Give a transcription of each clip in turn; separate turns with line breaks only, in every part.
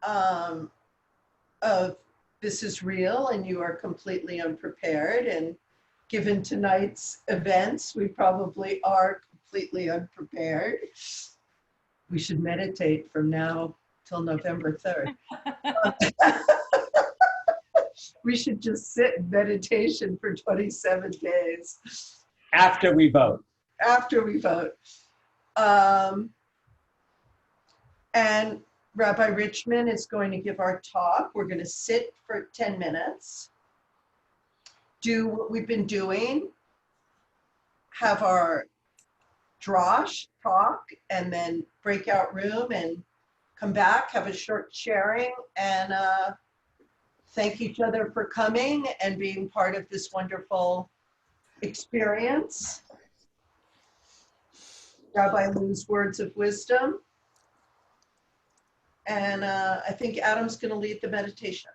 um, of This Is Real, and you are completely unprepared. And given tonight's events, we probably are completely unprepared. We should meditate from now till November 3rd. We should just sit in meditation for 27 days
After we vote.
after we vote. Um, and Rabbi Richmond is going to give our talk. We're going to sit for 10 minutes, do what we've been doing, have our drosh talk, and then breakout room and come back, have a short sharing, and thank each other for coming and being part of this wonderful experience. Rabbi Lou's words of wisdom. And I think Adam's going to lead the meditation.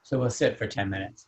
So we'll sit for 10 minutes.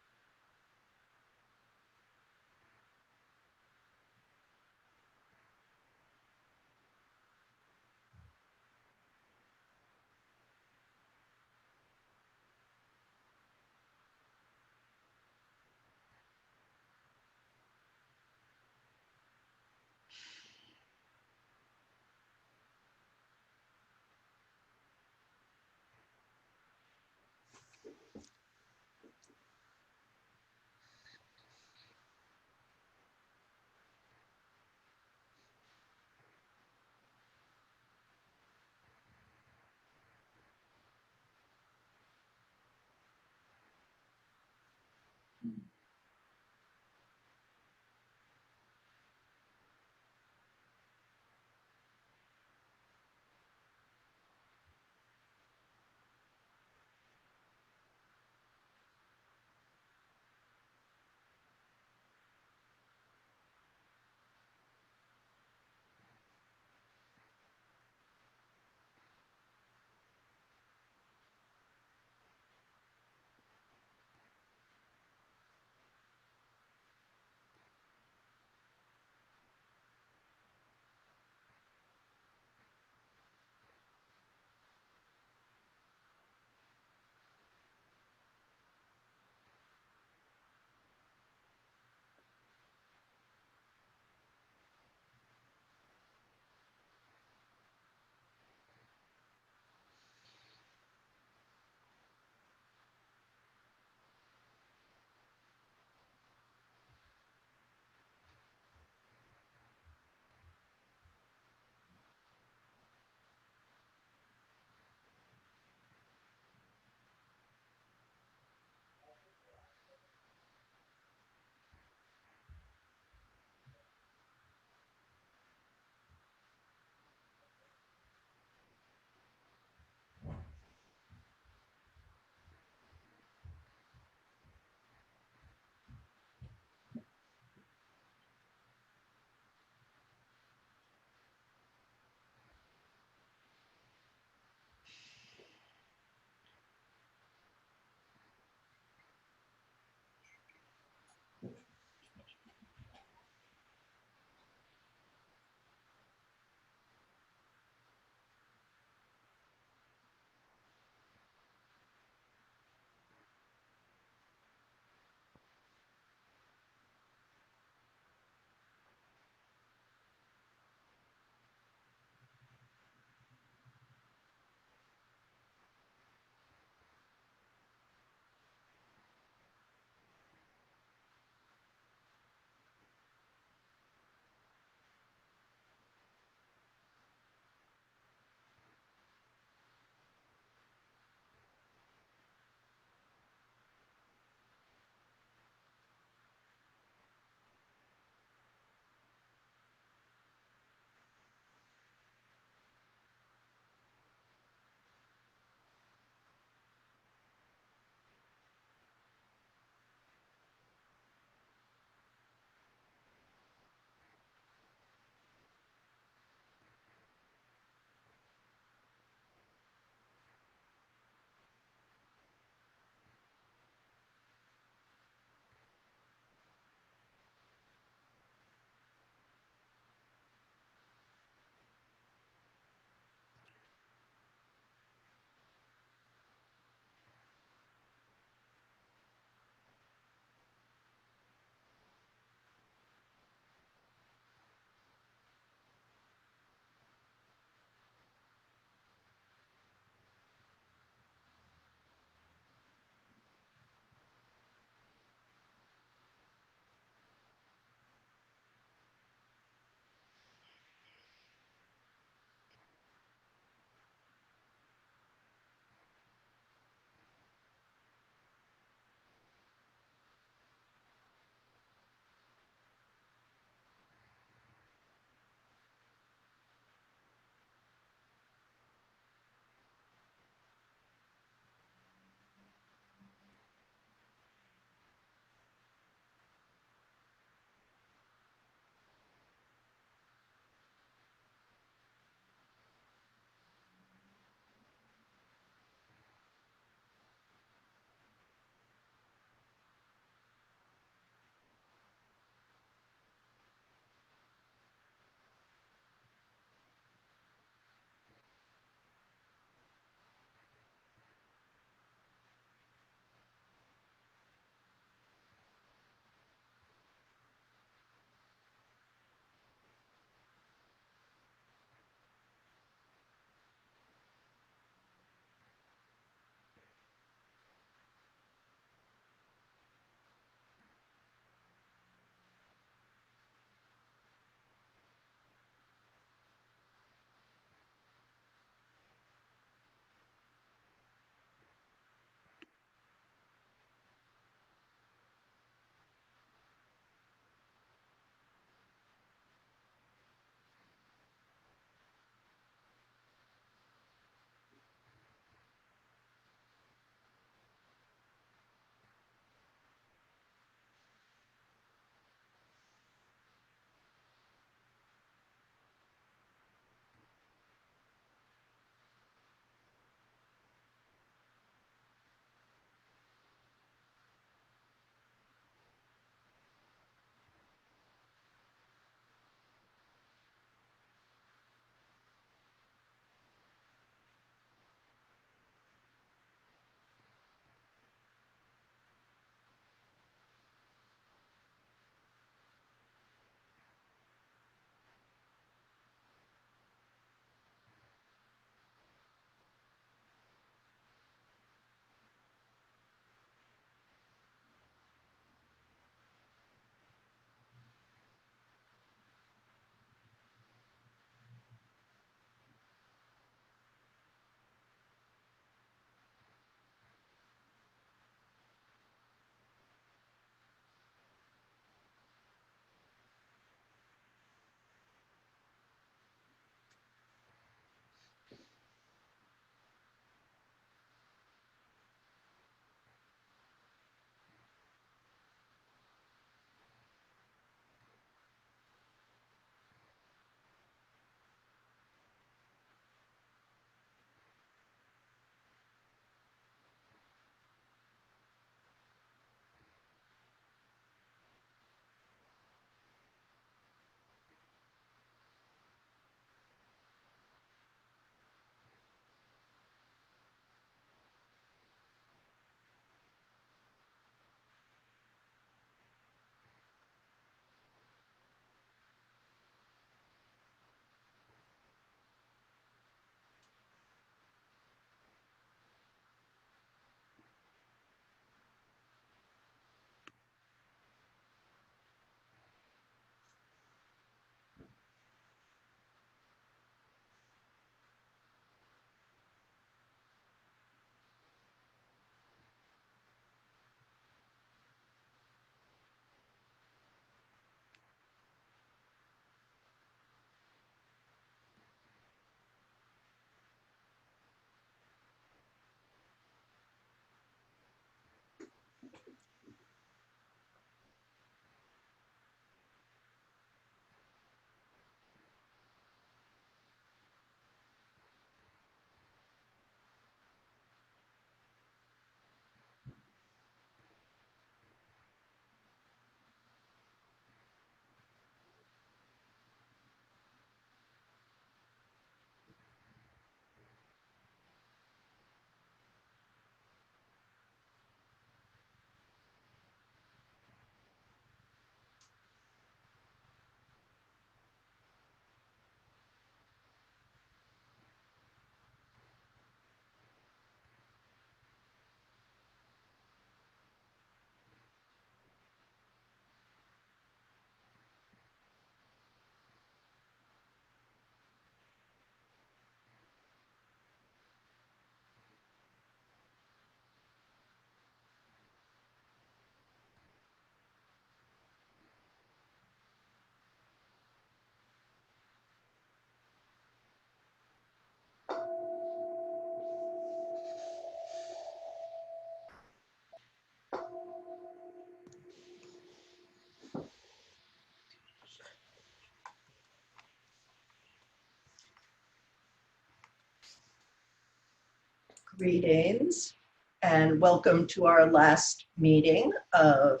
Greetings and welcome to our last meeting of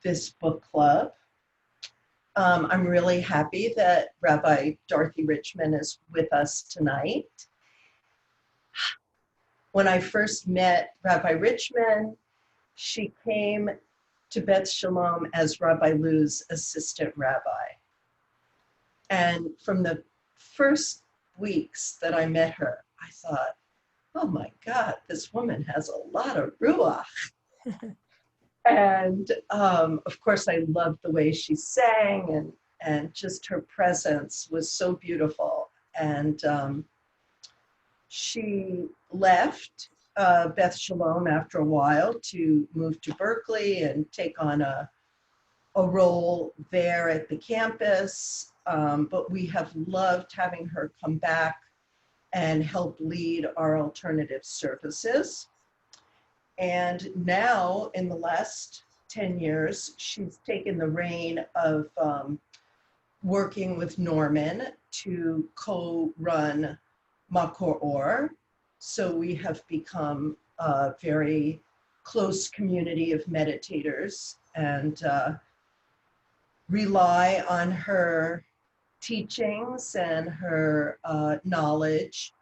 this book club. I'm really happy that Rabbi Dorothy Richmond is with us tonight. When I first met Rabbi Richmond, she came to Beth Shalom as Rabbi Lou's assistant rabbi. And from the first weeks that I met her, I thought, oh my God, this woman has a lot of ruach. And of course, I loved the way she sang, and just her presence was so beautiful. And she left Beth Shalom after a while to move to Berkeley and take on a role there at the campus. But we have loved having her come back and help lead our alternative services. And now, in the last 10 years, she's taken the reign of working with Norman to co-run Makor Or. So we have become a very close community of meditators and rely on her teachings and her knowledge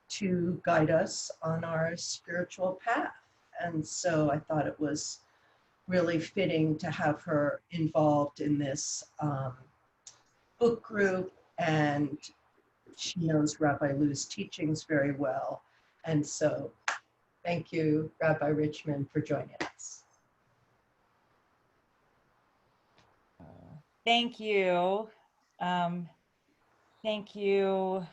to guide us on our spiritual path. And so I thought it was really fitting to have her involved in this book group, and she knows Rabbi Lou's teachings very well. And so thank you, Rabbi Richmond, for joining us.
Thank you. Thank you.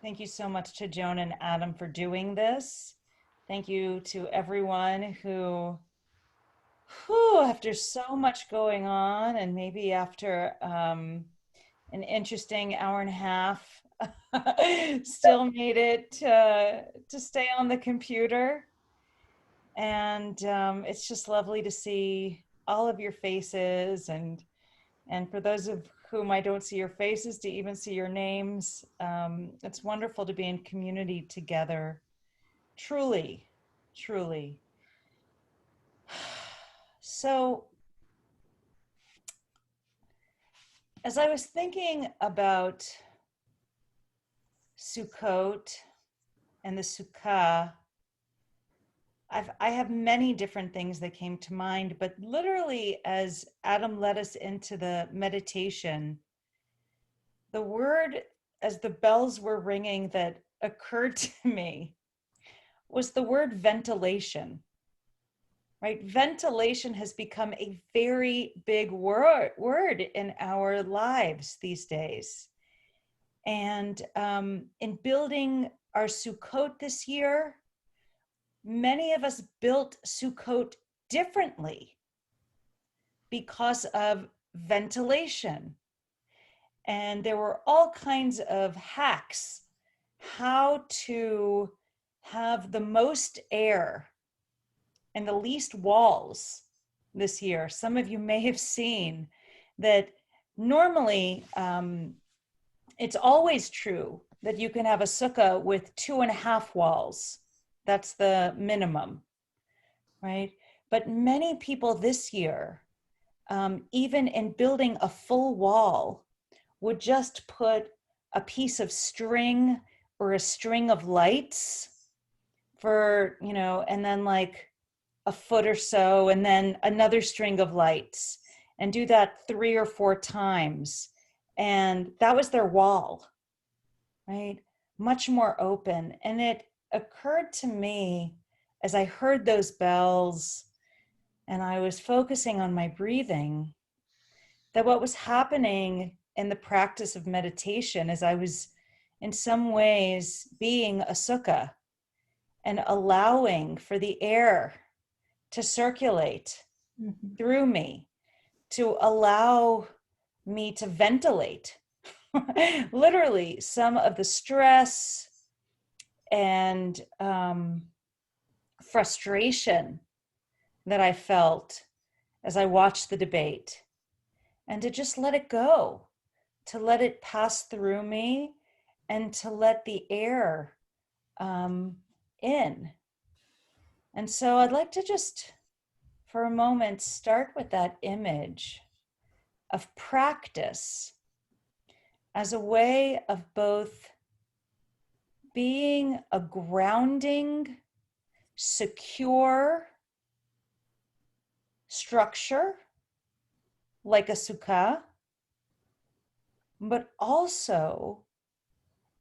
Thank you so much to Joan and Adam for doing this. Thank you to everyone who, after so much going on, and maybe after an interesting hour and a half, still made it to stay on the computer. And it's just lovely to see all of your faces, and for those of whom I don't see your faces, to even see your names. It's wonderful to be in community together. Truly, truly. So, as I was thinking about Sukkot and the Sukkah, I have many different things that came to mind, but literally as Adam led us into the meditation, the word, as the bells were ringing, that occurred to me was the word ventilation, right? Ventilation has become a very big word in our lives these days. And in building our Sukkot this year, many of us built Sukkot differently because of ventilation. And there were all kinds of hacks how to have the most air and the least walls this year. Some of you may have seen that normally it's always true that you can have a sukkah with 2.5 walls. That's the minimum, right? But many people this year, even in building a full wall, would just put a piece of string or a string of lights for, and then like a foot or so, and then another string of lights, and do that 3 or 4 times. And that was their wall, right? Much more open. And it occurred to me as I heard those bells and I was focusing on my breathing, that what was happening in the practice of meditation is I was in some ways being a sukkah and allowing for the air to circulate through me, to allow me to ventilate literally some of the stress and frustration that I felt as I watched the debate, and to just let it go, to let it pass through me, and to let the air in. And so I'd like to just, for a moment, start with that image of practice as a way of both being a grounding, secure structure, like a sukkah, but also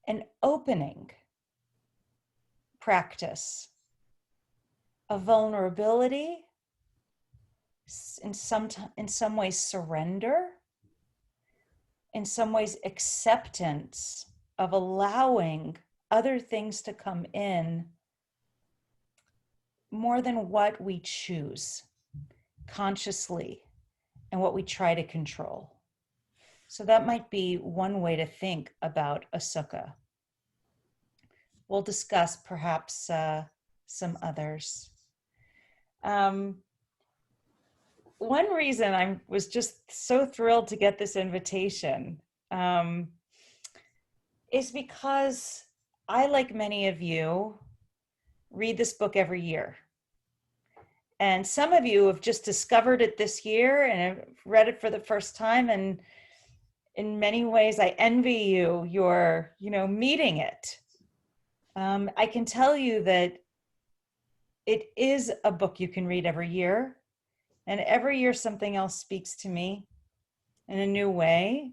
an opening practice of vulnerability, in some ways surrender, in some ways acceptance of allowing other things to come in more than what we choose consciously and what we try to control. So that might be one way to think about a sukkah. We'll discuss perhaps some others. One reason I was just so thrilled to get this invitation is because I, like many of you, read this book every year. And some of you have just discovered it this year and have read it for the first time. And in many ways, I envy you. You're, meeting it. I can tell you that it is a book you can read every year. And every year, something else speaks to me in a new way.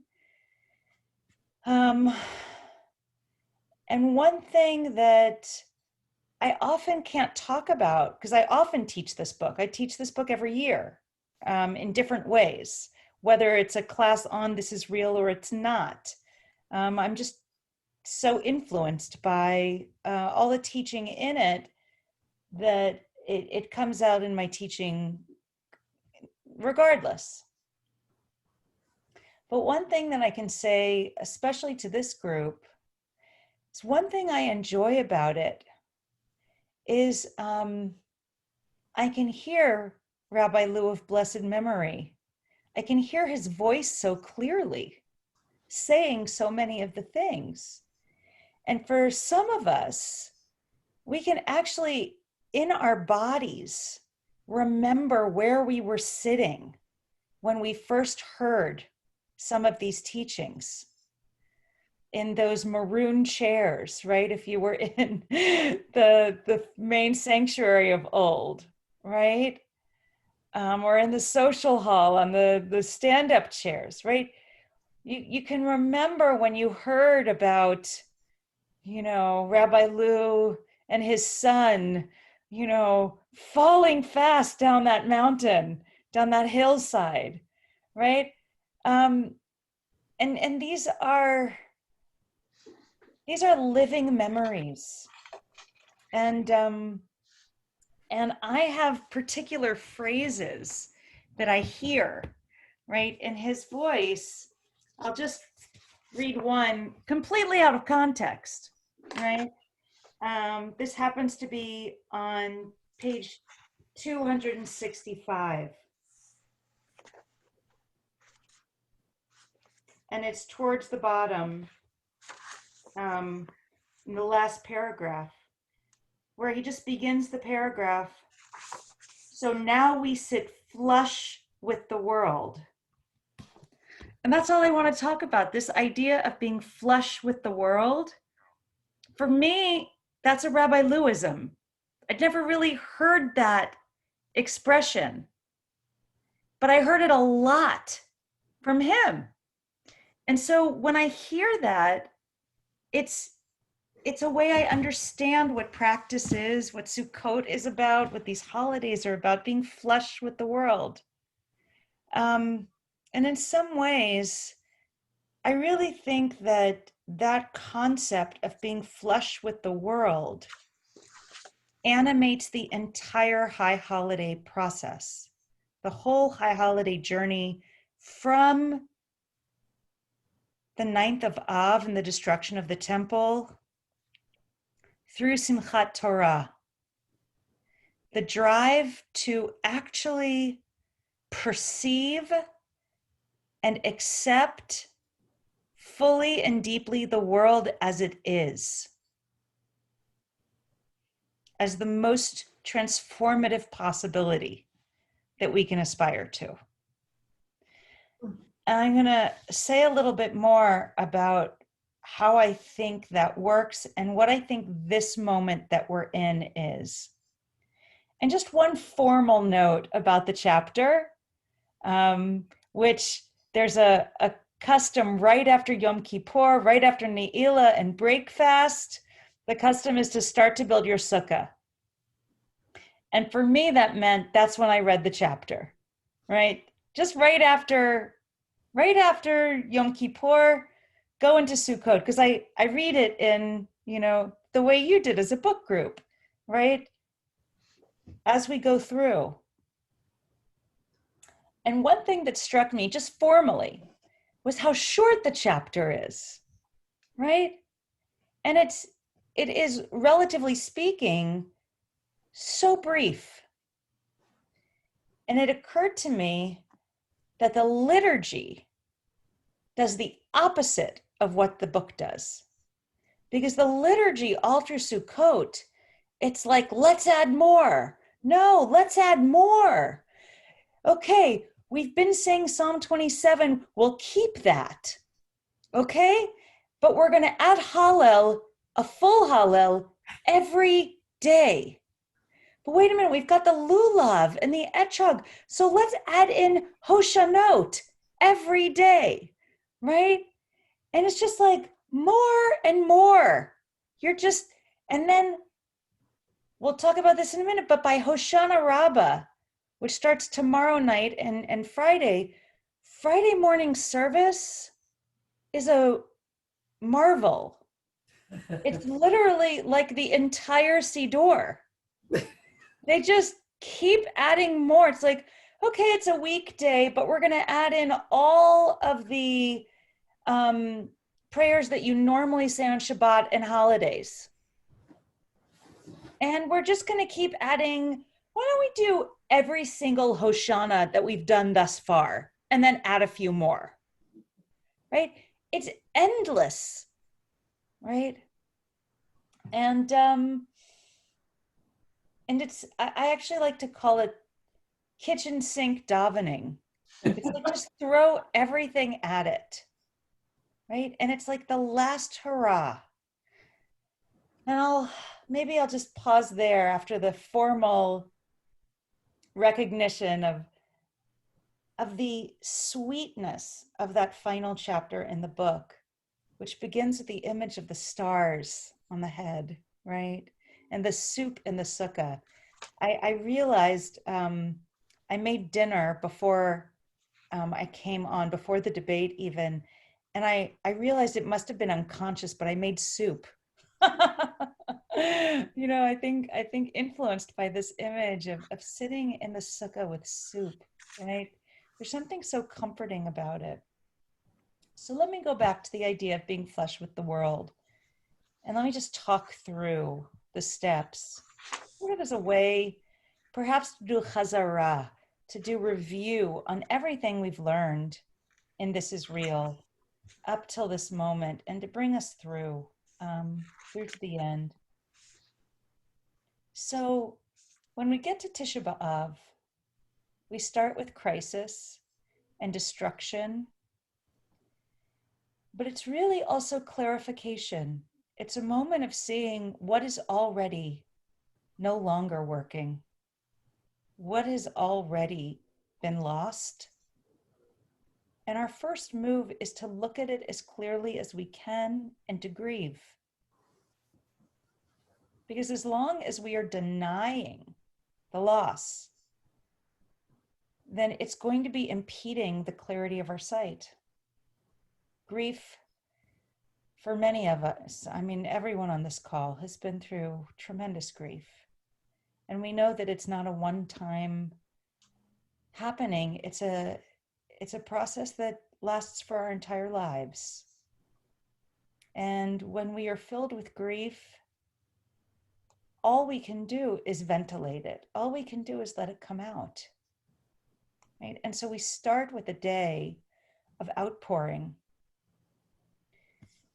And one thing that I often can't talk about, because I often teach this book. I teach this book every year in different ways, whether it's a class on This Is Real or it's not. I'm just so influenced by all the teaching in it that it comes out in my teaching regardless. But one thing that I can say, especially to this group, is one thing I enjoy about it is I can hear Rabbi Lou of blessed memory. I can hear his voice so clearly, saying so many of the things. And for some of us, we can actually, in our bodies, remember where we were sitting when we first heard some of these teachings. In those maroon chairs, right? If you were in the main sanctuary of old, right? Or in the social hall on the stand-up chairs, right? You can remember when you heard about, Rabbi Lou and his son, falling fast down that mountain, down that hillside, right? And these are living memories. And I have particular phrases that I hear, right, in his voice. I'll just read one completely out of context, right? This happens to be on page 265. And it's towards the bottom, in the last paragraph, where he just begins the paragraph. So now we sit flush with the world. And that's all I want to talk about, this idea of being flush with the world. For me, that's a Rabbi Lewism. I'd never really heard that expression, but I heard it a lot from him. And so when I hear that, it's a way I understand what practice is, what Sukkot is about, what these holidays are about, being flush with the world. And in some ways, I really think that that concept of being flush with the world animates the entire high holiday process, the whole high holiday journey from the 9th of Av and the destruction of the temple through Simchat Torah, the drive to actually perceive and accept fully and deeply the world as it is, as the most transformative possibility that we can aspire to. And I'm going to say a little bit more about how I think that works and what I think this moment that we're in is. And just one formal note about the chapter, which there's a custom right after Yom Kippur, right after Ne'ilah and break fast. The custom is to start to build your sukkah. And for me, that meant that's when I read the chapter, right? Just right after Yom Kippur, go into Sukkot, because I read it in, the way you did as a book group, right? As we go through. And one thing that struck me just formally was how short the chapter is, right? And it is, relatively speaking, so brief. And it occurred to me that the liturgy does the opposite of what the book does. Because the liturgy all through Sukkot, it's like, let's add more. No, let's add more. Okay, we've been saying Psalm 27, we'll keep that. Okay? But we're going to add Hallel, a full Hallel, every day. But wait a minute, we've got the Lulav and the Etrog. So let's add in Hoshanot every day, right? And it's just like more and more. And then we'll talk about this in a minute, but by Hoshana Rabbah, which starts tomorrow night and Friday morning service is a marvel. It's literally like the entire Siddur. They just keep adding more. It's like, okay, it's a weekday, but we're going to add in all of the prayers that you normally say on Shabbat and holidays. And we're just going to keep adding. Why don't we do every single Hoshana that we've done thus far and then add a few more, right? It's endless, right? And it's, I actually like to call it kitchen sink davening. It's like just throw everything at it, right? And it's like the last hurrah. And maybe I'll just pause there after the formal recognition of the sweetness of that final chapter in the book, which begins with the image of the stars on the head, right? And the soup in the sukkah. I realized I made dinner before I came on, before the debate even, and I realized it must have been unconscious, but I made soup. I think influenced by this image of sitting in the sukkah with soup, right? There's something so comforting about it. So let me go back to the idea of being flush with the world. And let me just talk through the steps. Sort of as a way, perhaps to do chazara, to do review on everything we've learned in This Is Real up till this moment, and to bring us through to the end. So when we get to Tisha B'Av, we start with crisis and destruction, but it's really also clarification. It's a moment of seeing what is already no longer working, what has already been lost. And our first move is to look at it as clearly as we can and to grieve. Because as long as we are denying the loss, then it's going to be impeding the clarity of our sight. Grief, for many of us, I mean, everyone on this call has been through tremendous grief. And we know that it's not a one-time happening. It's a process that lasts for our entire lives. And when we are filled with grief, all we can do is ventilate it. All we can do is let it come out. Right? And so we start with a day of outpouring.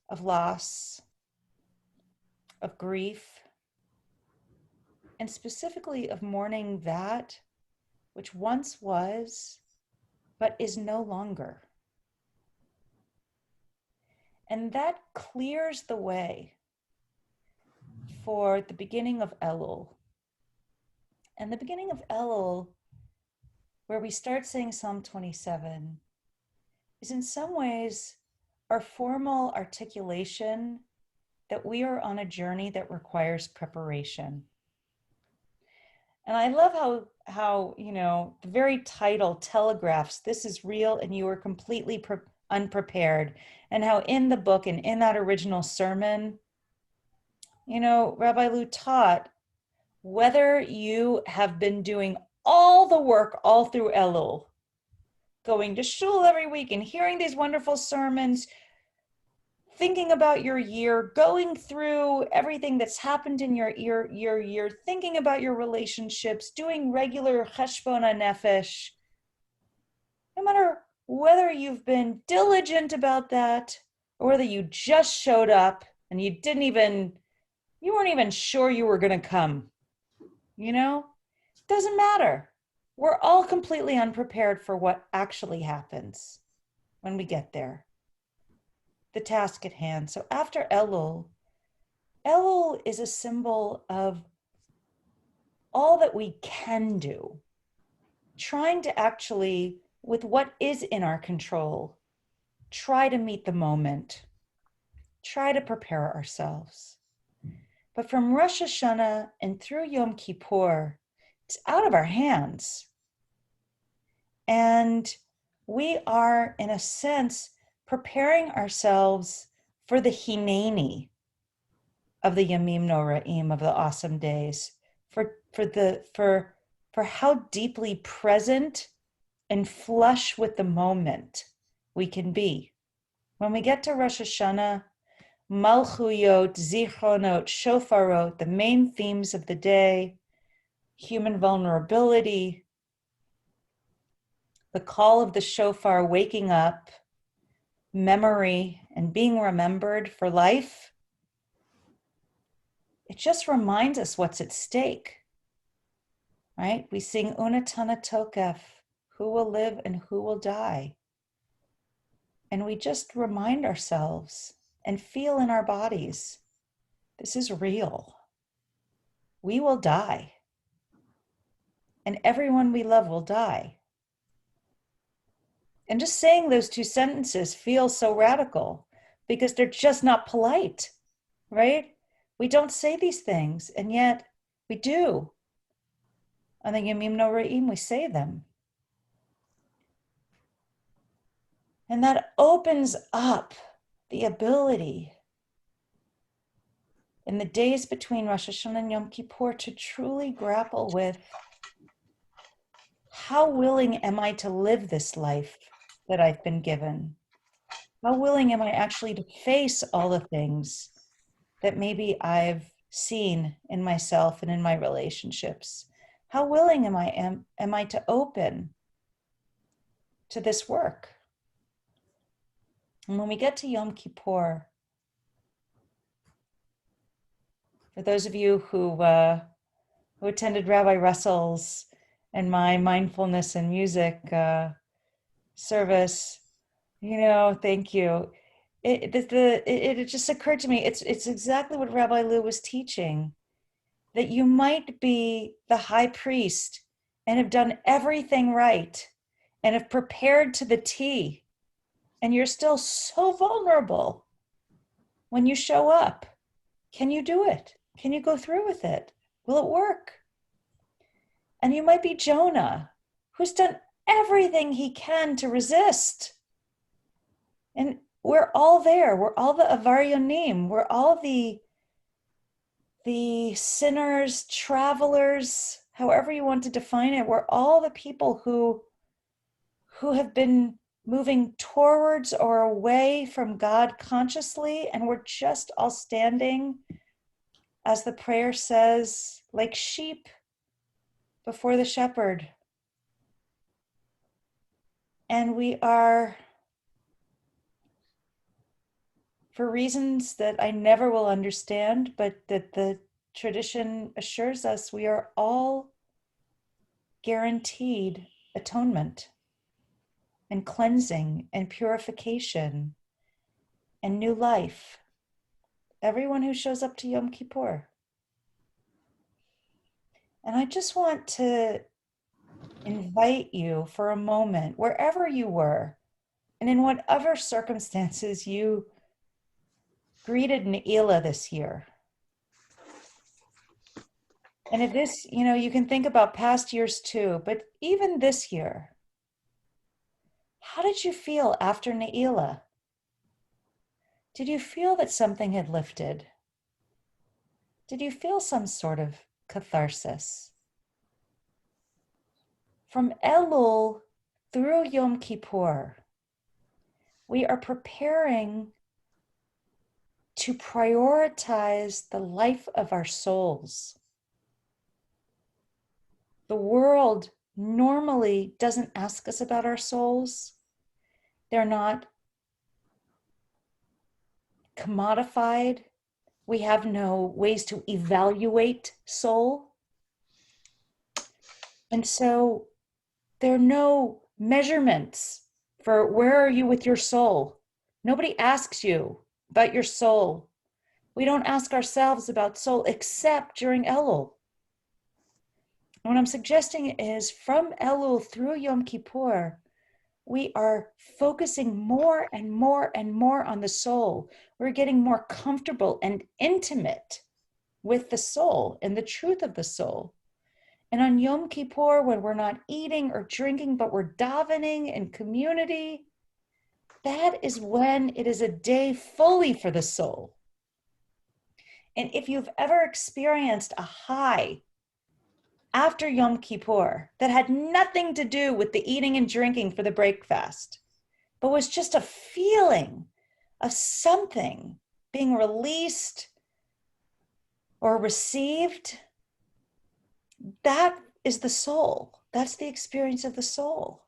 of loss, of grief, and specifically of mourning that which once was, but is no longer. And that clears the way for the beginning of Elul. And the beginning of Elul, where we start saying Psalm 27, is in some ways our formal articulation that we are on a journey that requires preparation. And I love how the very title telegraphs this is real and you are completely unprepared, and how in the book and in that original sermon, Rabbi Lou taught, whether you have been doing all the work all through Elul, going to shul every week and hearing these wonderful sermons, thinking about your year, going through everything that's happened in your year, thinking about your relationships, doing regular cheshbon nefesh, no matter whether you've been diligent about that or whether you just showed up and you weren't even sure you were going to come, doesn't matter. We're all completely unprepared for what actually happens when we get there, the task at hand. So after Elul is a symbol of all that we can do, trying to actually, with what is in our control, try to meet the moment, try to prepare ourselves. But from Rosh Hashanah and through Yom Kippur, it's out of our hands. And we are, in a sense, preparing ourselves for the Hineni of the Yamim Noraim, of the awesome days, for how deeply present and flush with the moment we can be. When we get to Rosh Hashanah, Malchuyot, Zichronot, Shofarot, the main themes of the day, human vulnerability, the call of the shofar, waking up, memory, and being remembered for life. It just reminds us what's at stake, right? We sing Unatana Tokef, who will live and who will die. And we just remind ourselves and feel in our bodies, this is real. We will die. And everyone we love will die. And just saying those two sentences feels so radical because they're just not polite, right? We don't say these things, and yet we do. On the Yamim Noraim, we say them. And that opens up the ability in the days between Rosh Hashanah and Yom Kippur to truly grapple with, how willing am I to live this life that I've been given? How willing am I actually to face all the things that maybe I've seen in myself and in my relationships? How willing am I to open to this work? And when we get to Yom Kippur, for those of you who attended Rabbi Russell's and my mindfulness and music service, thank you. It just occurred to me, it's exactly what Rabbi Lou was teaching, that you might be the high priest and have done everything right and have prepared to the T, and you're still so vulnerable when you show up. Can you do it? Can you go through with it? Will it work? And you might be Jonah, who's done everything he can to resist. And we're all there. We're all the avaryonim. We're all the sinners, travelers, however you want to define it. We're all the people who have been moving towards or away from God consciously, and we're just all standing, as the prayer says, like sheep before the shepherd. And we are for reasons that I never will understand, but that the tradition assures us we are all guaranteed atonement and cleansing and purification and new life. Everyone who shows up to Yom Kippur. And I just want to invite you for a moment, wherever you were, and in whatever circumstances you greeted Ne'ilah this year. And if this, you can think about past years too, but even this year, how did you feel after Ne'ilah? Did you feel that something had lifted? Did you feel some sort of catharsis? From Elul through Yom Kippur, we are preparing to prioritize the life of our souls. The world normally doesn't ask us about our souls. They're not commodified. We have no ways to evaluate soul. And so there are no measurements for where are you with your soul. Nobody asks you about your soul. We don't ask ourselves about soul except during Elul. And what I'm suggesting is from Elul through Yom Kippur, we are focusing more and more and more on the soul. We're getting more comfortable and intimate with the soul and the truth of the soul. And on Yom Kippur, when we're not eating or drinking, but we're davening in community, that is when it is a day fully for the soul. And if you've ever experienced a high after Yom Kippur that had nothing to do with the eating and drinking for the break fast, but was just a feeling of something being released or received, that is the soul. That's the experience of the soul.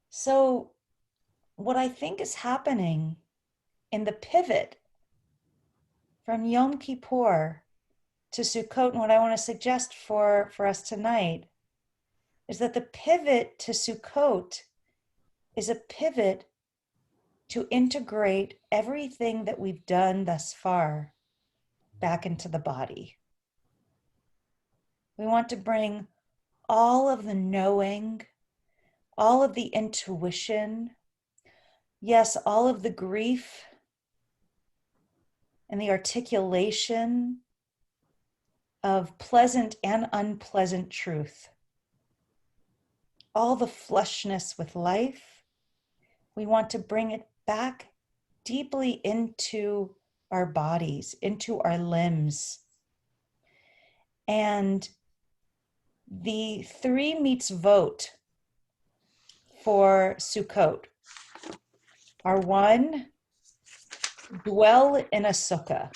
So what I think is happening in the pivot from Yom Kippur to Sukkot, and what I want to suggest for us tonight is that the pivot to Sukkot is a pivot to integrate everything that we've done thus far back into the body. We want to bring all of the knowing, all of the intuition, yes, all of the grief and the articulation of pleasant and unpleasant truth, all the flushness with life. We want to bring it back deeply into our bodies, into our limbs. And the 3 mitzvot for Sukkot are 1, dwell in a sukkah.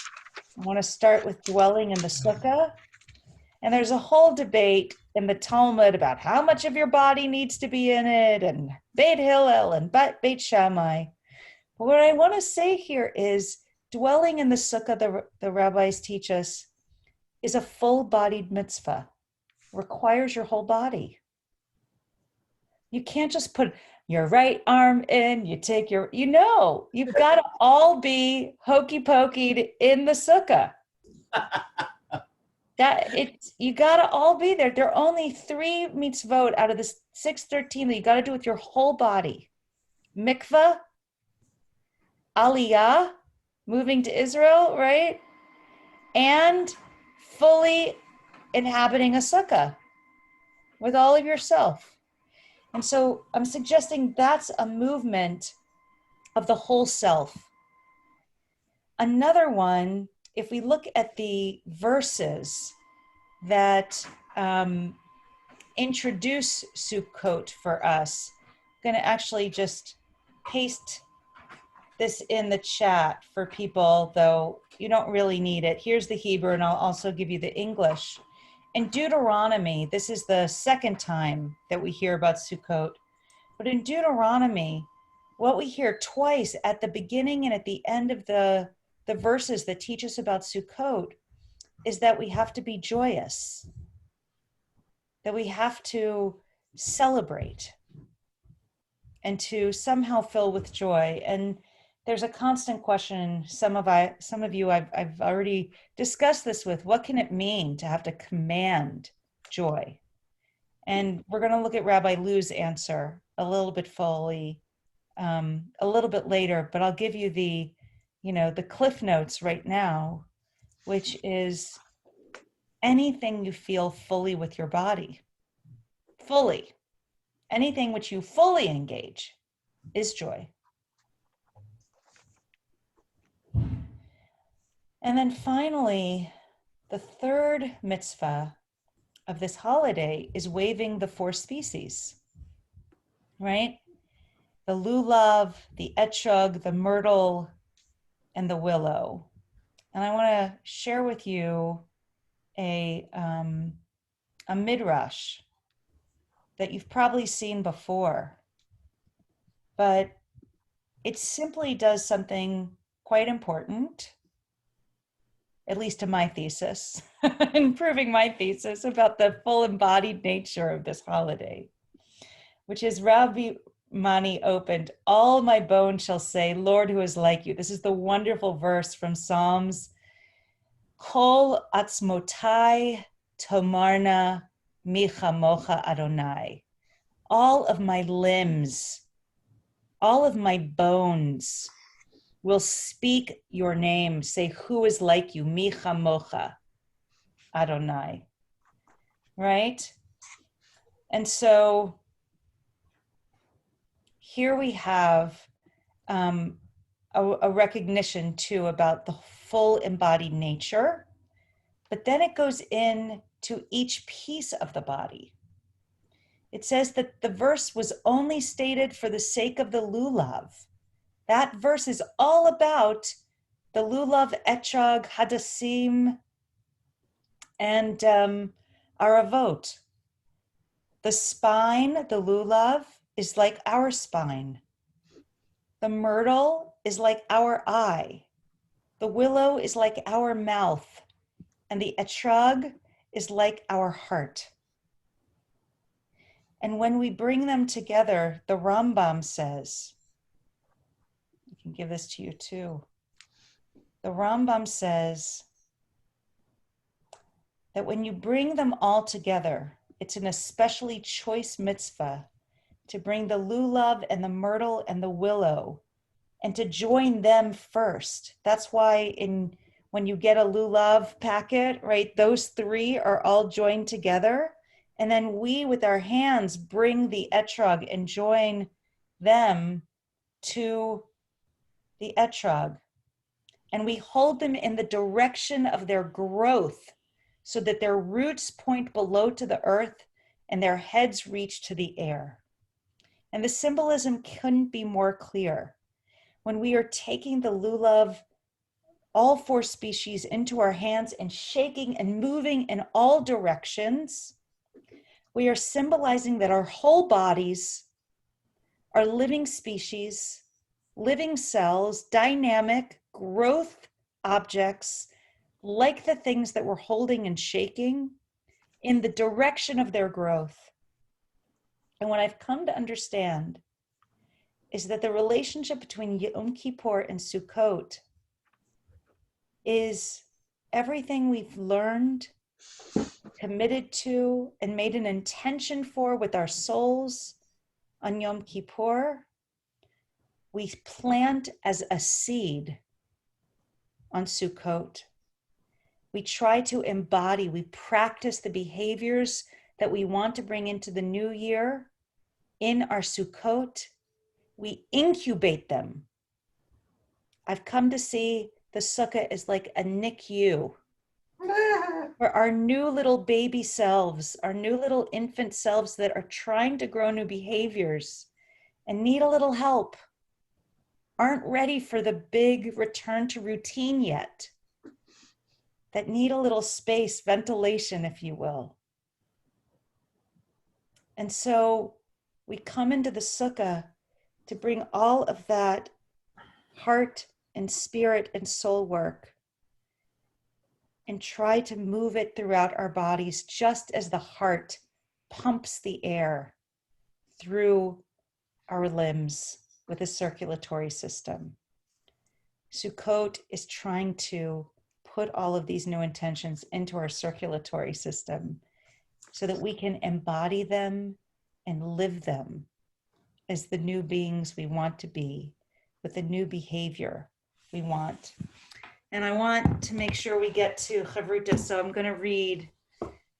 I want to start with dwelling in the sukkah. And there's a whole debate in the Talmud about how much of your body needs to be in it, and Beit Hillel and Beit Shammai. But what I want to say here is dwelling in the sukkah, the rabbis teach us, is a full-bodied mitzvah. Requires your whole body. You can't just put your right arm in, you take your, you've got to all be hokey pokeyed in the sukkah. You got to all be there. There are only 3 mitzvot out of the 613 that you got to do with your whole body. Mikvah, Aliyah, moving to Israel, right? And fully inhabiting a sukkah with all of yourself. And so I'm suggesting that's a movement of the whole self. Another one, if we look at the verses that introduce Sukkot for us, I'm going to actually just paste this in the chat for people, though you don't really need it. Here's the Hebrew, and I'll also give you the English. In Deuteronomy, this is the second time that we hear about Sukkot, but in Deuteronomy, what we hear twice at the beginning and at the end of the verses that teach us about Sukkot is that we have to be joyous, that we have to celebrate and to somehow fill with joy. And there's a constant question, some of you I've already discussed this with, what can it mean to have to command joy? And we're going to look at Rabbi Lou's answer a little bit fully a little bit later, but I'll give you the cliff notes right now, which is anything you feel fully with your body, fully, anything which you fully engage is joy. And then finally, the third mitzvah of this holiday is waving the four species, right? The lulav, the etrog, the myrtle, and the willow. And I want to share with you a midrash that you've probably seen before, but it simply does something quite important, at least to my thesis, in proving my thesis about the full embodied nature of this holiday, which is Rabbi Mani opened, all my bones shall say, Lord, who is like you. This is the wonderful verse from Psalms. Kol atzmotai tomarna michamocha Adonai. All of my limbs, all of my bones will speak your name, say, who is like you, michamocha Adonai, right? And so here we have a recognition too about the full embodied nature, but then it goes in to each piece of the body. It says that the verse was only stated for the sake of the lulav. That verse is all about the lulav, etrog, hadassim, and aravot. The spine, the lulav, is like our spine. The myrtle is like our eye. The willow is like our mouth. And the etrog is like our heart. And when we bring them together, the Rambam says, I can give this to you too. The Rambam says that when you bring them all together, it's an especially choice mitzvah to bring the lulav and the myrtle and the willow and to join them first. That's why when you get a lulav packet, right, those three are all joined together. And then we, with our hands, bring the etrog and join them to the etrog. And we hold them in the direction of their growth so that their roots point below to the earth and their heads reach to the air. And the symbolism couldn't be more clear. When we are taking the lulav, all four species, into our hands and shaking and moving in all directions, we are symbolizing that our whole bodies are living species, living cells, dynamic growth objects, like the things that we're holding and shaking in the direction of their growth. And what I've come to understand is that the relationship between Yom Kippur and Sukkot is everything we've learned, committed to, and made an intention for with our souls on Yom Kippur, we plant as a seed on Sukkot. We try to embody, we practice the behaviors that we want to bring into the new year in our Sukkot. We incubate them. I've come to see the sukkah as like a NICU for our new little baby selves, our new little infant selves that are trying to grow new behaviors and need a little help, aren't ready for the big return to routine yet, that need a little space, ventilation, if you will. And so we come into the sukkah to bring all of that heart and spirit and soul work and try to move it throughout our bodies, just as the heart pumps the air through our limbs with a circulatory system. Sukkot is trying to put all of these new intentions into our circulatory system so that we can embody them and live them as the new beings we want to be, with the new behavior we want. And I want to make sure we get to Chavruta, so I'm going to read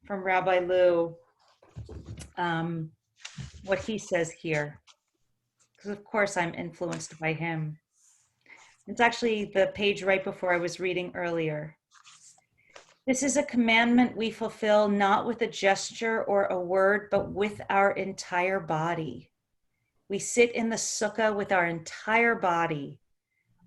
from Rabbi Lou what he says here, because of course I'm influenced by him. It's actually the page right before I was reading earlier. This is a commandment we fulfill not with a gesture or a word, but with our entire body. We sit in the sukkah with our entire body.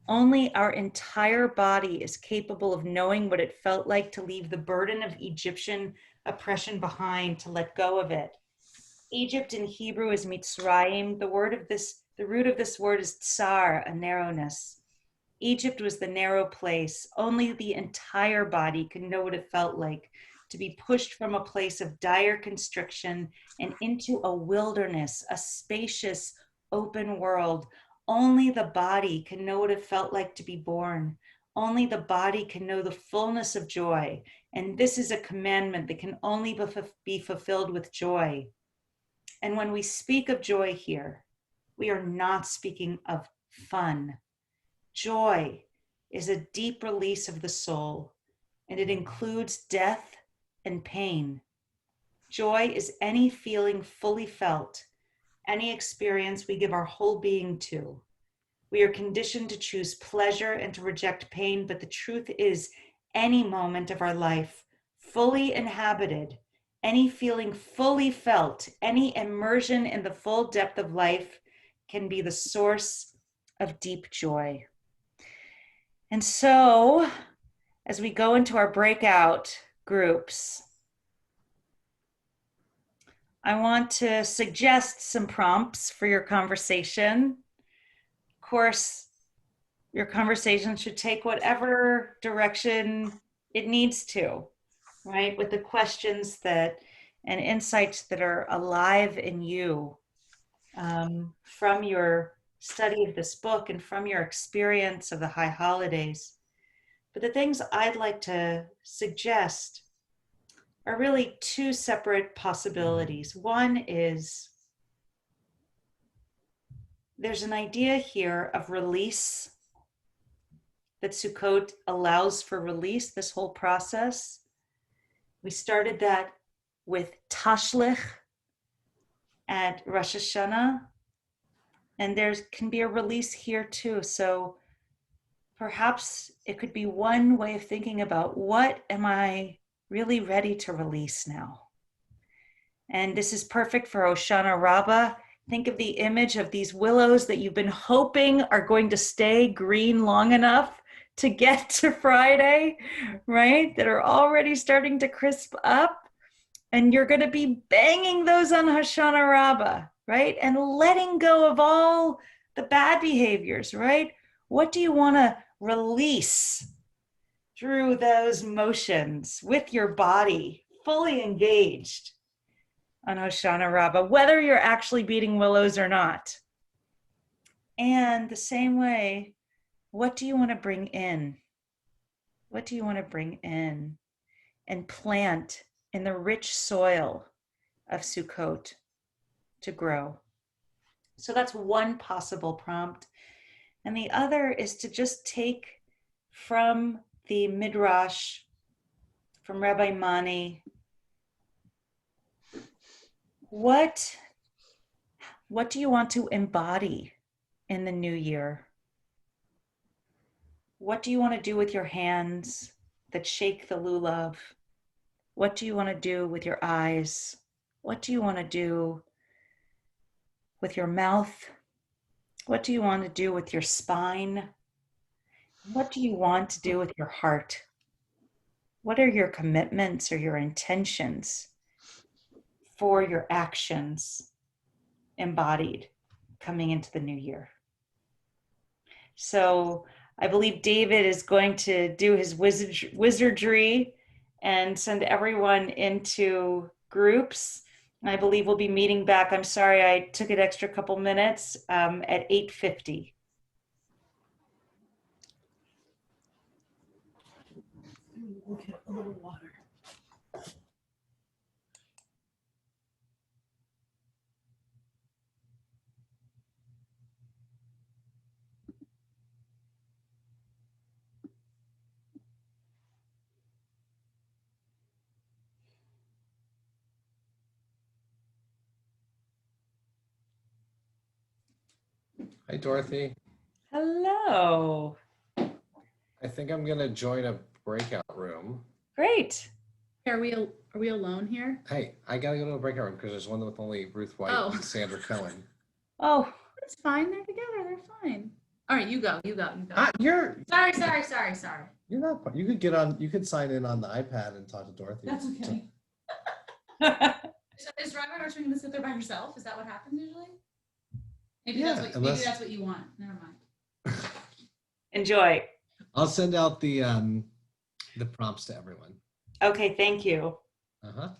Only our entire body is capable of knowing what it felt like to leave the burden of Egyptian oppression behind, to let go of it. Egypt in Hebrew is Mitzrayim. The root of this word is tsar, a narrowness. Egypt was the narrow place. Only the entire body can know what it felt like to be pushed from a place of dire constriction and into a wilderness, a spacious, open world. Only the body can know what it felt like to be born. Only the body can know the fullness of joy. And this is a commandment that can only be fulfilled with joy. And when we speak of joy here, we are not speaking of fun. Joy is a deep release of the soul, and it includes death and pain. Joy is any feeling fully felt, any experience we give our whole being to. We are conditioned to choose pleasure and to reject pain, but the truth is, any moment of our life, fully inhabited, any feeling fully felt, any immersion in the full depth of life can be the source of deep joy. And so, as we go into our breakout groups, I want to suggest some prompts for your conversation. Of course, your conversation should take whatever direction it needs to, right? With the questions and insights that are alive in you from your study of this book and from your experience of the high holidays. But the things I'd like to suggest are really two separate possibilities. One is there's an idea here of release, that Sukkot allows for release, this whole process. We started that with Tashlich at Rosh Hashanah, and there can be a release here too. So perhaps it could be one way of thinking about, what am I really ready to release now? And this is perfect for Hoshana Rabbah. Think of the image of these willows that you've been hoping are going to stay green long enough to get to Friday, right? That are already starting to crisp up. And you're going to be banging those on Hoshana Rabbah, right? And letting go of all the bad behaviors, right? What do you want to release through those motions with your body fully engaged on Hoshana Rabbah, whether you're actually beating willows or not? And the same way, what do you want to bring in? What do you want to bring in and plant in the rich soil of Sukkot to grow? So that's one possible prompt. And the other is to just take from the Midrash, from Rabbi Mani, what do you want to embody in the new year? What do you want to do with your hands that shake the lulav? What do you want to do with your eyes? What do you want to do with your mouth? What do you want to do with your spine? What do you want to do with your heart? What are your commitments or your intentions for your actions embodied coming into the new year. So I believe David is going to do his wizardry and send everyone into groups. And I believe we'll be meeting back. I'm sorry I took an extra couple minutes at 8:50.
We'll get a little water.
Hi, Dorothy.
Hello.
I think I'm gonna join a breakout room.
Great.
Are we alone here?
Hey, I gotta go to a breakout room because there's one with only Ruth White
Oh.
and Sandra Cohen.
Oh,
It's fine. They're together. They're fine. All right, you go.
You're
Sorry.
you're not. You could get on. You could sign in on the iPad and talk to Dorothy.
That's okay. Is Robert Archman going to sit there by herself? Is that what happens usually? Maybe
Yeah,
maybe
unless-
that's what you want. Never mind.
enjoy.
I'll send out the prompts to everyone.
Okay, thank you.
Uh-huh.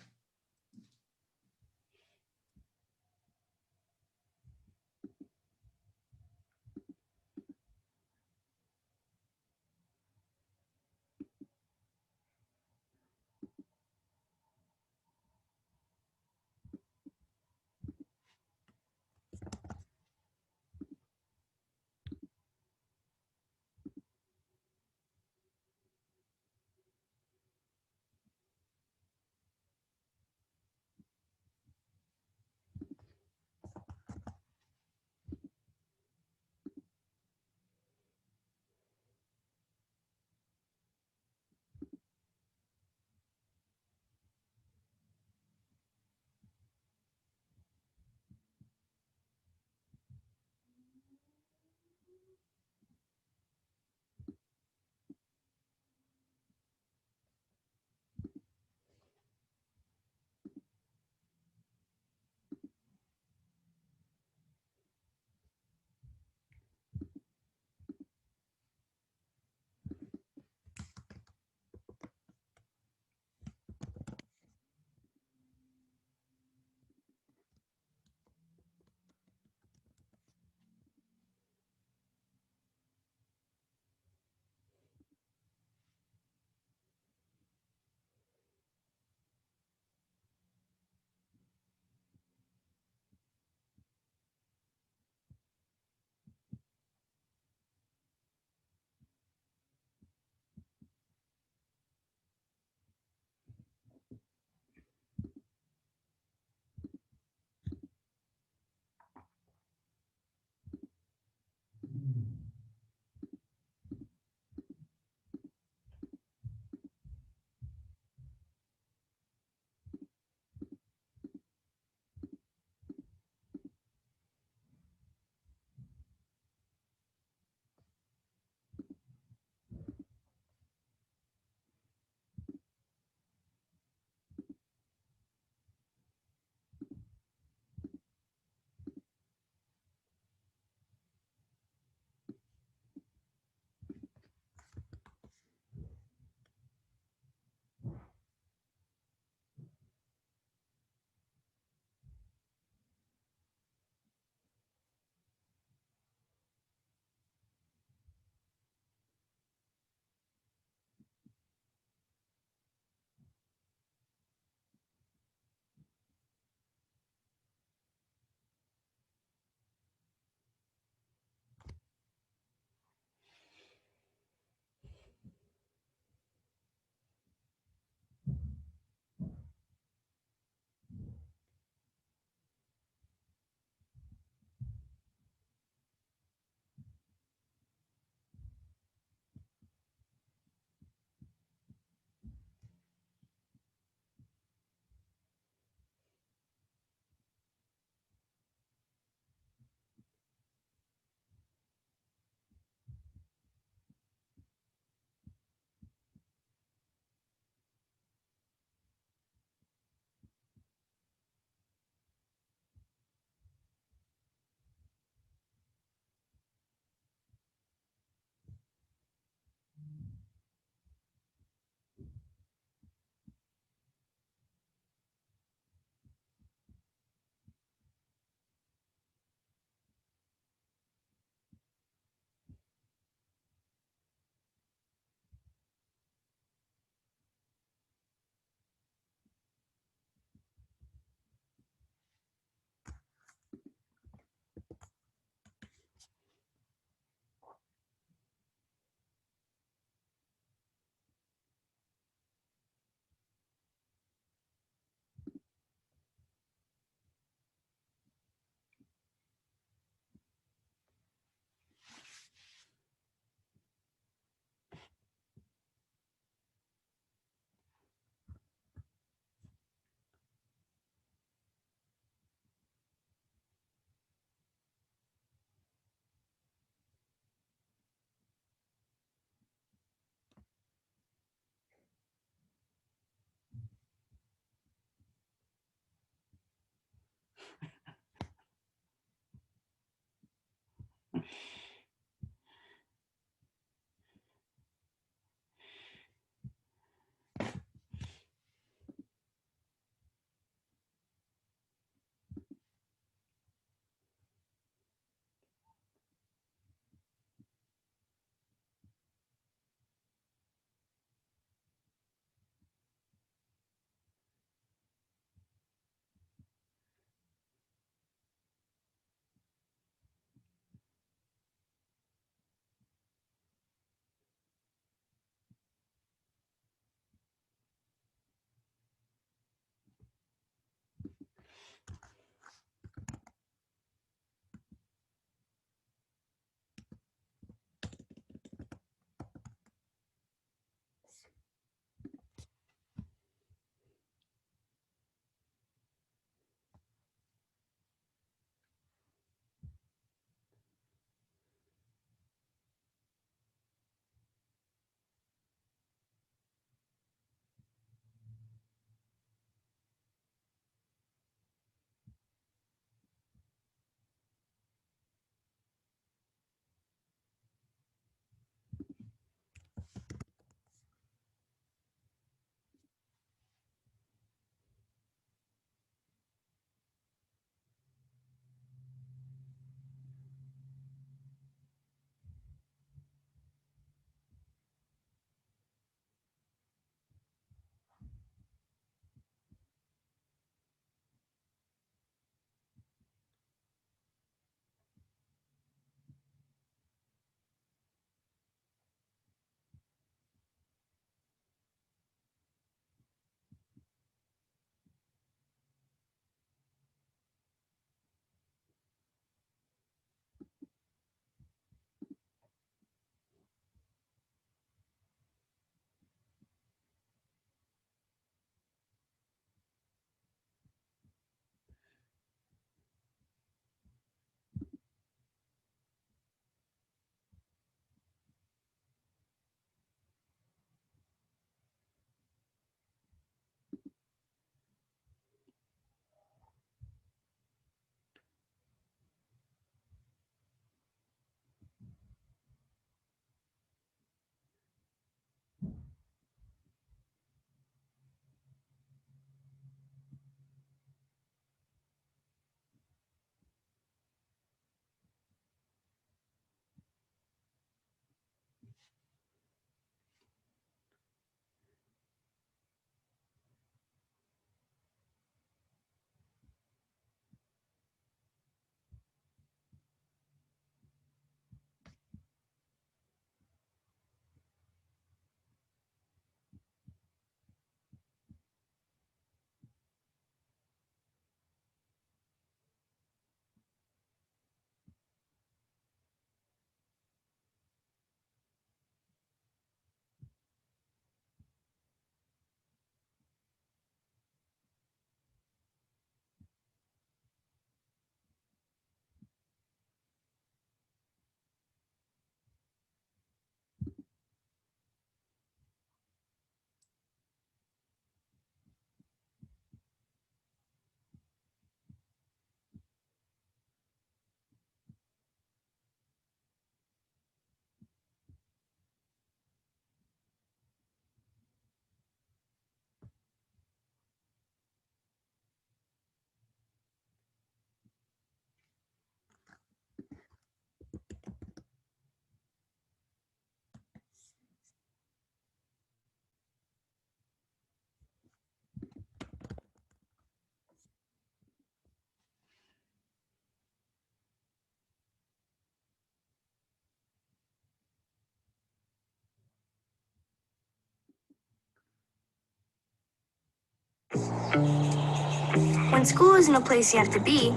When school isn't a place you have to be,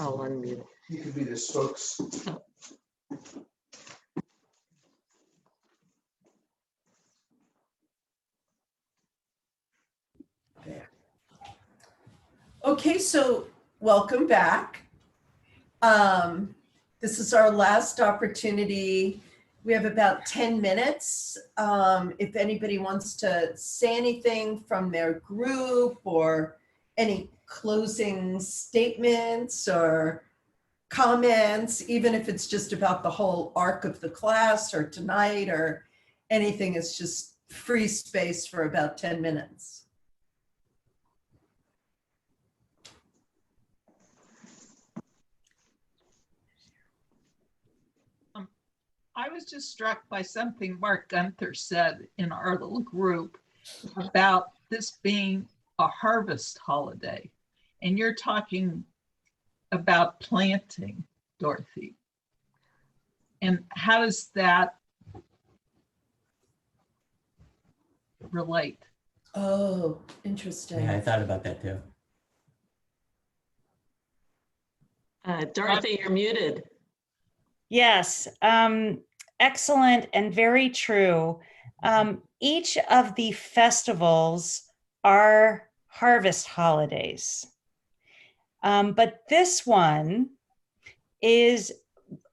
I'll unmute.
You could be the spokes.
Okay, so welcome back. This is our last opportunity. We have about 10 minutes. If anybody wants to say anything from their group or any closing statements or comments, even if it's just about the whole arc of the class or tonight or anything, it's just free space for about 10 minutes.
I was just struck by something Mark Gunther said in our little group about this being a harvest holiday. And you're talking about planting, Dorothy. And how does that relate?
Oh, interesting.
Yeah, I thought about that too.
Dorothy, you're muted.
Yes, excellent and very true. Each of the festivals are harvest holidays. But this one is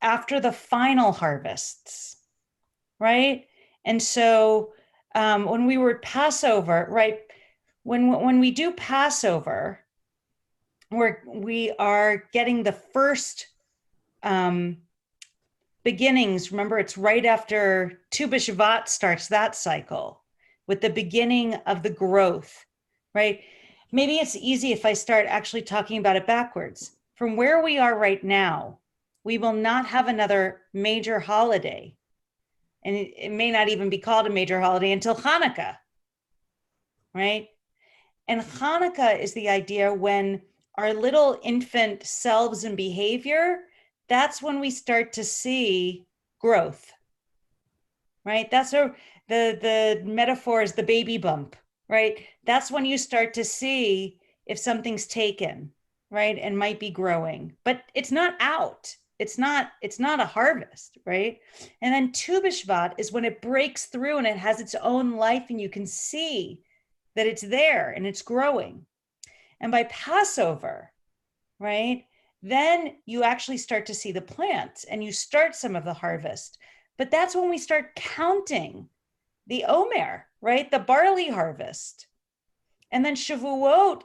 after the final harvests, right? And so when we were Passover, right? When we do Passover, we are getting the first beginnings. Remember, it's right after Tu B'Shvat starts that cycle with the beginning of the growth, right? Maybe it's easy if I start actually talking about it backwards. From where we are right now, we will not have another major holiday. And it may not even be called a major holiday until Hanukkah, right? And Hanukkah is the idea when our little infant selves and behavior, that's when we start to see growth, right? That's the metaphor is the baby bump, right? That's when you start to see if something's taken, right? And might be growing, but it's not out. It's not a harvest, right? And then Tu B'Shvat is when it breaks through and it has its own life and you can see that it's there and it's growing. And by Passover, right? Then you actually start to see the plants and you start some of the harvest. But that's when we start counting the Omer, right? The barley harvest. And then Shavuot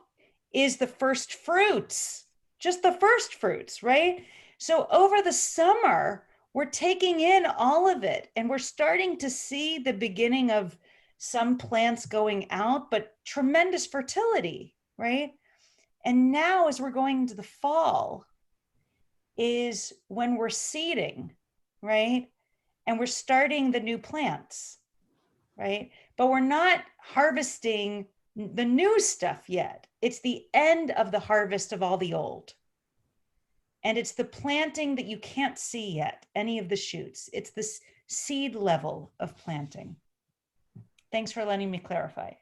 is the first fruits, just the first fruits, right? So over the summer, we're taking in all of it and we're starting to see the beginning of some plants going out, but tremendous fertility, right? And now as we're going into the fall is when we're seeding, right? And we're starting the new plants, right? But we're not harvesting the new stuff yet. It's the end of the harvest of all the old. And it's the planting that you can't see yet, any of the shoots. It's this seed level of planting. Thanks for letting me clarify.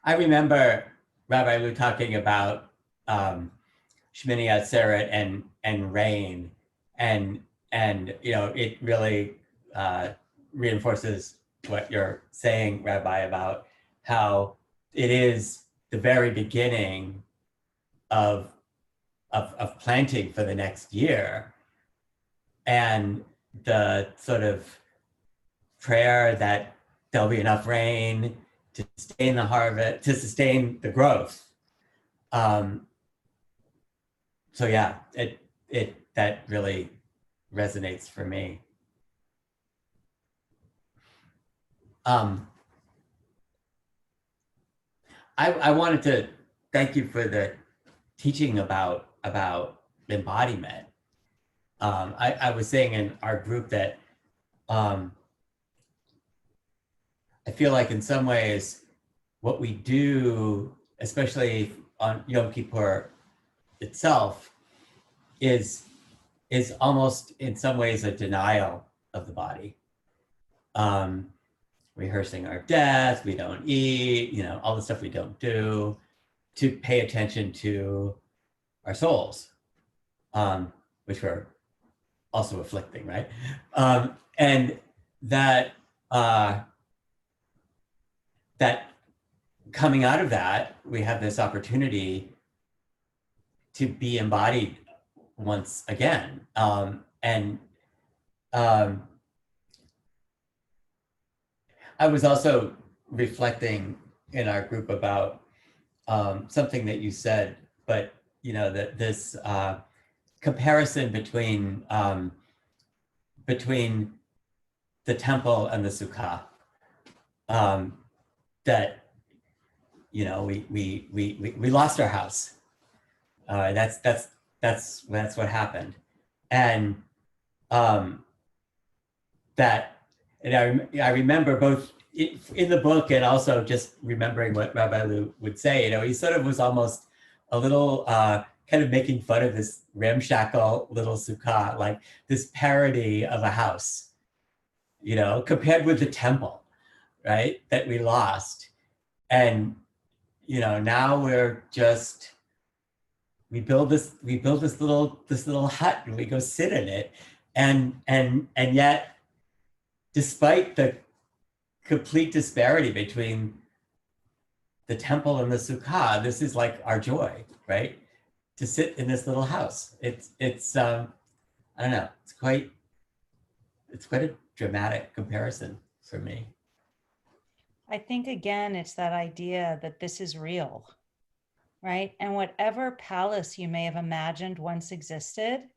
I remember Rabbi Lou talking about Shmini Atzeret and rain, and you know, it really reinforces what you're saying, Rabbi, about how it is the very beginning of planting for the next year, and the sort of prayer that there'll be enough rain to sustain the harvest, to sustain the growth. So yeah, that really resonates for me. I wanted to thank you for the teaching about embodiment. I was saying in our group that I feel like in some ways what we do, especially on Yom Kippur itself, is almost in some ways a denial of the body. Rehearsing our death, we don't eat, you know, all the stuff we don't do. to pay attention to our souls, which we're also afflicting, right? And that that coming out of that, we have this opportunity to be embodied once again. And I was also reflecting in our group about something that you said, but that this comparison between the temple and the sukkah, that we lost our house. That's what happened, and I remember both in the book and also just remembering what Rabbi Lou would say. He sort of was almost a little kind of making fun of this ramshackle little sukkah, like this parody of a house, compared with the temple, right, that we lost. And now we build this little hut and we go sit in it, and yet, despite the complete disparity between the temple and the sukkah, this is like our joy, right? To sit in this little house. It's I don't know, it's quite a dramatic comparison for me.
I think, again, it's that idea that this is real, right? And whatever palace you may have imagined once existed,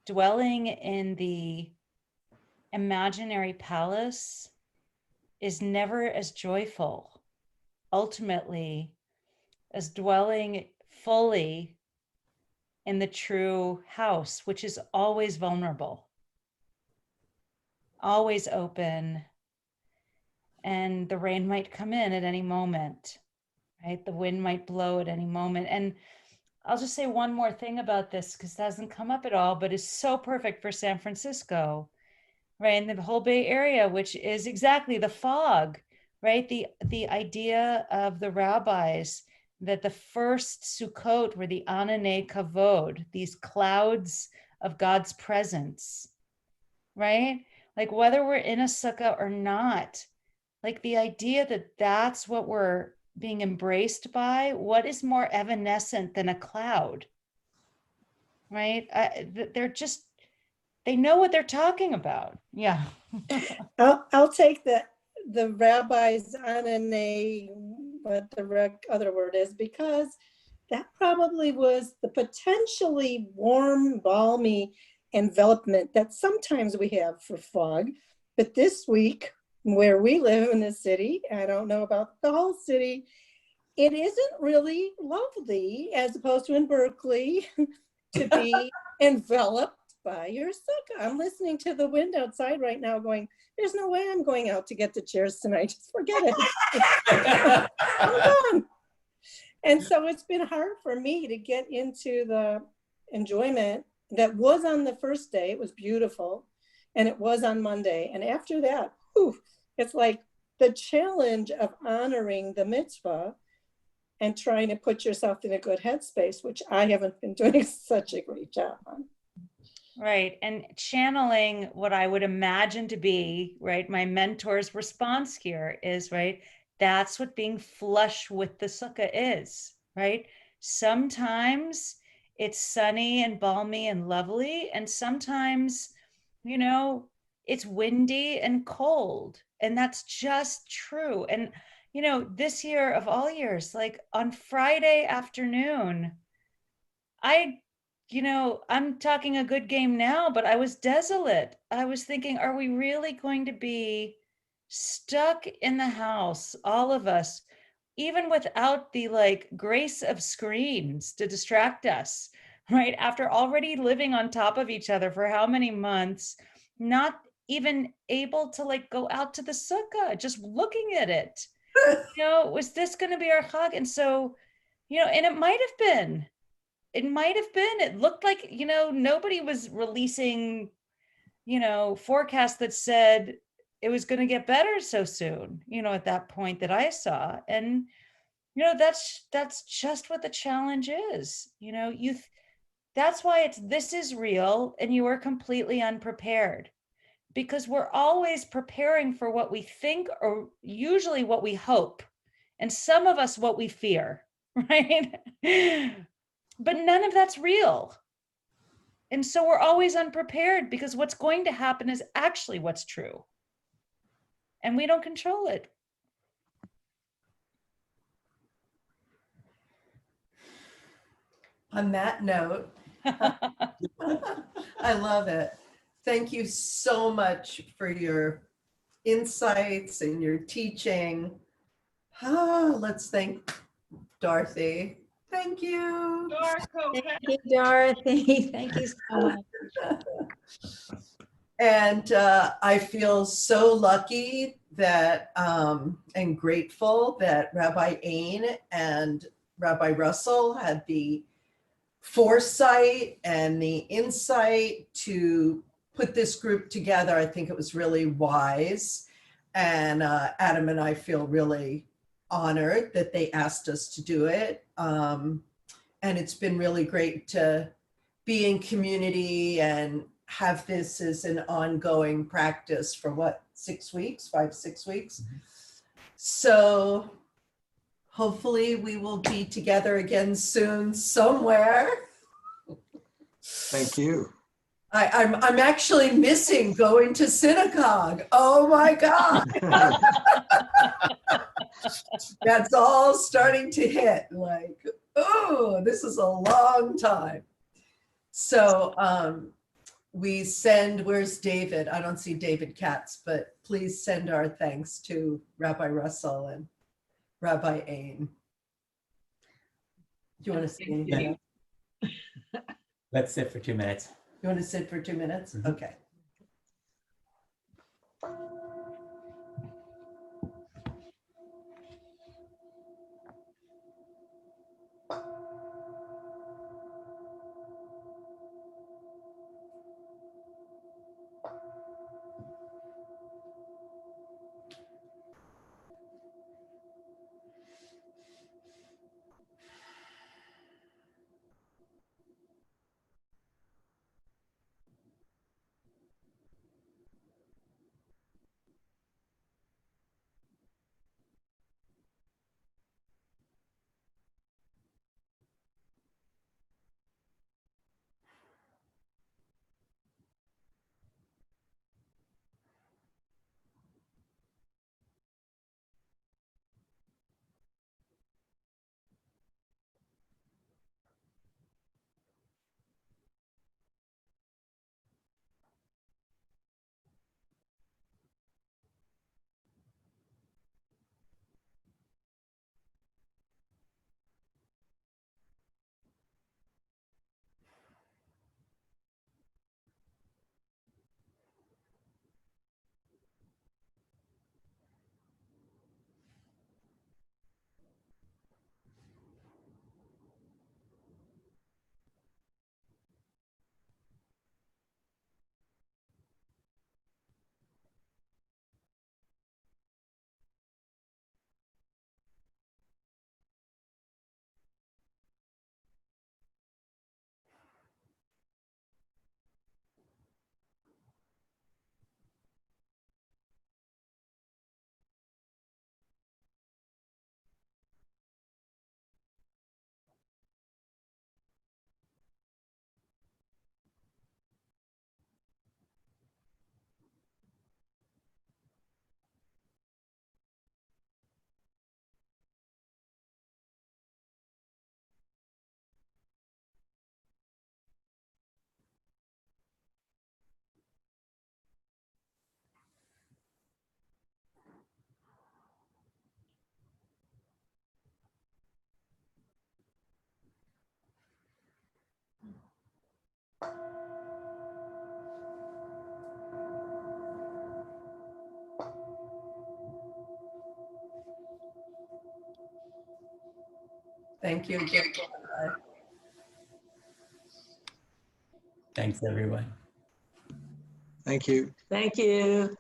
dwelling in the imaginary palace is never as joyful, ultimately, as dwelling fully in the true house, which is always vulnerable, always open, and the rain might come in at any moment, right? The wind might blow at any moment. And I'll just say one more thing about this, because it hasn't come up at all, but is so perfect for San Francisco, right? In the whole Bay Area, which is exactly the fog, right? The idea of the rabbis that the first Sukkot were the Ananei Kavod, these clouds of God's presence, right? Like whether we're in a sukkah or not, like the idea that that's what we're being embraced by, what is more evanescent than a cloud, right? They know what they're talking about. Yeah.
I'll take the rabbis on what the other word is, because that probably was the potentially warm, balmy envelopment that sometimes we have for fog. But this week, where we live in the city, I don't know about the whole city, it isn't really lovely, as opposed to in Berkeley, to be enveloped by your sukkah. I'm listening to the wind outside right now going, there's no way I'm going out to get the chairs tonight. Just forget it. I'm done. And so it's been hard for me to get into the enjoyment that was on the first day. It was beautiful. And it was on Monday. And after that, whew, it's like the challenge of honoring the mitzvah and trying to put yourself in a good headspace, which I haven't been doing such a great job on.
Right. And channeling what I would imagine to be, right, my mentor's response here is, right, that's what being flush with the sukkah is, right? Sometimes it's sunny and balmy and lovely, and sometimes, it's windy and cold, and that's just true. And, this year of all years, like on Friday afternoon, I'm talking a good game now, but I was desolate. I was thinking, are we really going to be stuck in the house, all of us, even without the grace of screens to distract us, right? After already living on top of each other for how many months, not even able to go out to the sukkah, just looking at it. Was this going to be our chag? And so, and it might have been. It looked like, nobody was releasing, forecasts that said it was going to get better so soon, at that point that I saw. And, That's just what the challenge is. That's why this is real, and you are completely unprepared, because we're always preparing for what we think, or usually what we hope, and some of us what we fear, right? But none of that's real. And so we're always unprepared, because what's going to happen is actually what's true. And we don't control it.
On that note, I love it. Thank you so much for your insights and your teaching. Let's thank Dorothy. Thank you.
Darko,
Thank you, Dorothy. Thank you so much.
And I feel so lucky that and grateful that Rabbi Ain and Rabbi Russell had the foresight and the insight to put this group together. I think it was really wise. And Adam and I feel really honored that they asked us to do it. And it's been really great to be in community and have this as an ongoing practice for what, 6 weeks, 5-6 weeks. So hopefully we will be together again soon somewhere.
Thank you.
I'm actually missing going to synagogue. Oh my God. That's all starting to hit, like, oh, this is a long time. So we send, where's David? I don't see David Katz, but please send our thanks to Rabbi Russell and Rabbi Ain. Do you want to say anything else?
Let's sit for 2 minutes.
You want to sit for 2 minutes?
Mhm.
Okay. Thank you again.
Thanks, everyone.
Thank you.
Thank you.